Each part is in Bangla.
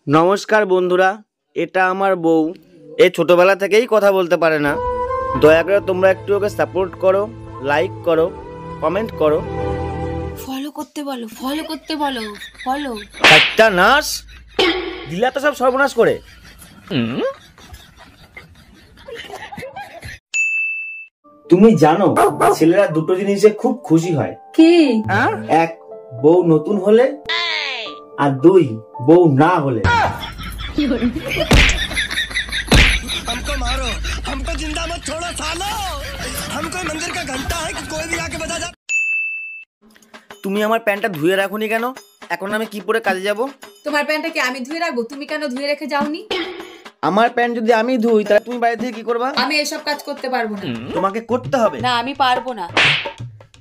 नमस्कार बंधुरा, এটা আমার বউ। এই ছোটবেলা থেকেই কথা বলতে পারে না। দয়া করে তোমরা একটু ওকে সাপোর্ট করো, লাইক করো, কমেন্ট করো। ফলো করতে বলো, ফলো করতে বলো, ফলো। একটা নাশ দিলা তো সব সর্বনাশ করে। তুমি জানো ছেলেরা দুটো জিনিসে খুব খুশি হয়। কি? এক, বউ নতুন হলে, আর দুই, বউ না হলে। हमको मारो, हमको जिंदा मत छोड़ो सालो, हम कोई मंदिर का घंटा है कि कोई भी आके बजा जा। তুমি আমার প্যান্টটা ধুয়ে রাখোনি কেন? এখন আমি কি পরে কাজে যাব? তোমার প্যান্টটা কি আমি ধুয়ে রাখবো? তুমি কেন ধুয়ে রেখে যাওনি? আমার প্যান্ট যদি আমি ধুই তাহলে তুমি বাইরে থেকে কি করবা? আমি এসব কাজ করতে পারবো না। তোমাকে করতে হবে। না, আমি পারবো না।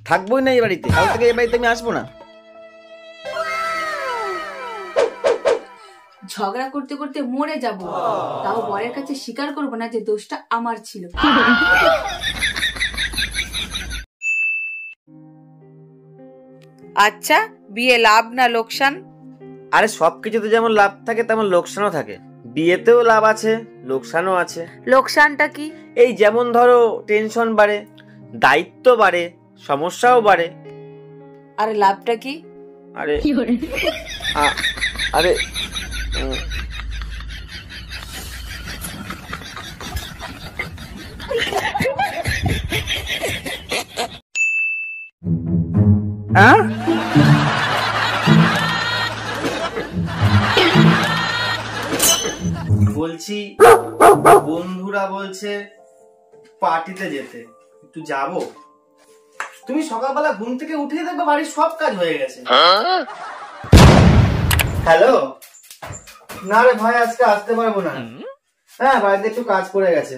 থাকবোই না এই বাড়িতে, কাল থেকে এই বাড়িতে আমি আসবো না। ঝগড়া করতে করতে মরে যাব, তাও বরের কাছে স্বীকার করবো না যে দোষটা আমার ছিল। আচ্ছা, বিয়ে লাভ না লোকসান? আরে সবকিছুতে যেমন লাভ থাকে তেমন লোকসানও থাকে। বিয়েতেও লাভ আছে, লোকসানও আছে। লোকসানটা কি? এই যেমন ধরো টেনশন বাড়ে, দায়িত্ব বাড়ে, সমস্যাও বাড়ে। আর লাভটা কি? আরে আরে বলছি বন্ধুরা বলছে পার্টিতে যেতে, একটু যাবো। তুমি সকালবেলা ঘুম থেকে উঠে দেখবে বাড়ির সব কাজ হয়ে গেছে। হ্যালো, না রে ভাই, আজকে আসতে পারবো না। হ্যাঁ, বাড়িতে একটু কাজ পড়ে গেছে।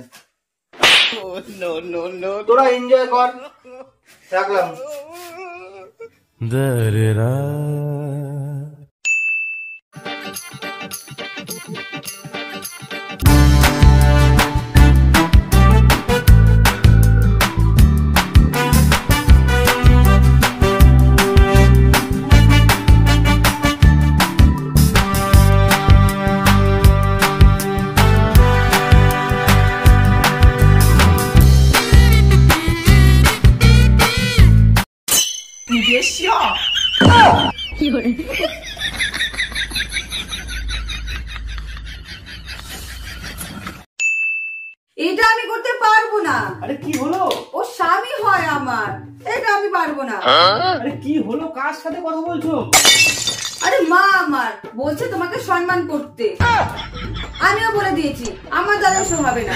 তোরা এনজয় কর, রাখলাম। এটা আমি করতে পারবো না। আরে কি হলো? ও স্বামী হয় আমার, এটা আমি পারবো না। আরে কি হলো? কার সাথে কথা বলছো? আরে মা আমার বলছে তোমাকে সম্মান করতে, আমিও বলে দিয়েছি আমার দ্বারা এসব হবে না।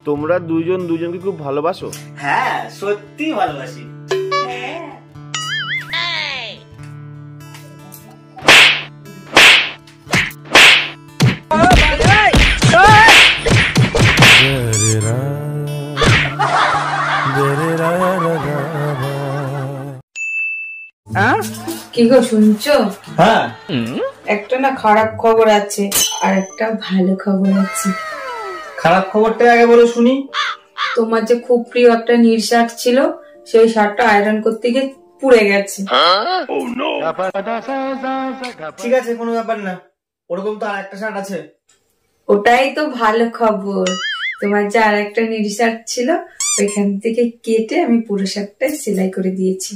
তোমরা দুজন দুজনকে খুব ভালোবাসো? হ্যাঁ, সত্যি ভালোবাসি। কি গো শুনছো? হ্যাঁ, একটা না খারাপ খবর আছে আর একটা ভালো খবর আছে। খারাপ খবরটা আগে বলো শুনি। তোমার যে খুব প্রিয় একটা নীল শার্ট ছিল, সেই শার্টটা আয়রন করতে গিয়ে পুড়ে গেছে। ঠিক আছে, কোনো ব্যাপার না, ওরকম তো আর একটা শার্ট আছে। ওটাই তো ভালো খবর। তোমার যে আর একটা নীল শার্ট ছিল ওইখান থেকে কেটে আমি পুরো শার্টটা সেলাই করে দিয়েছি।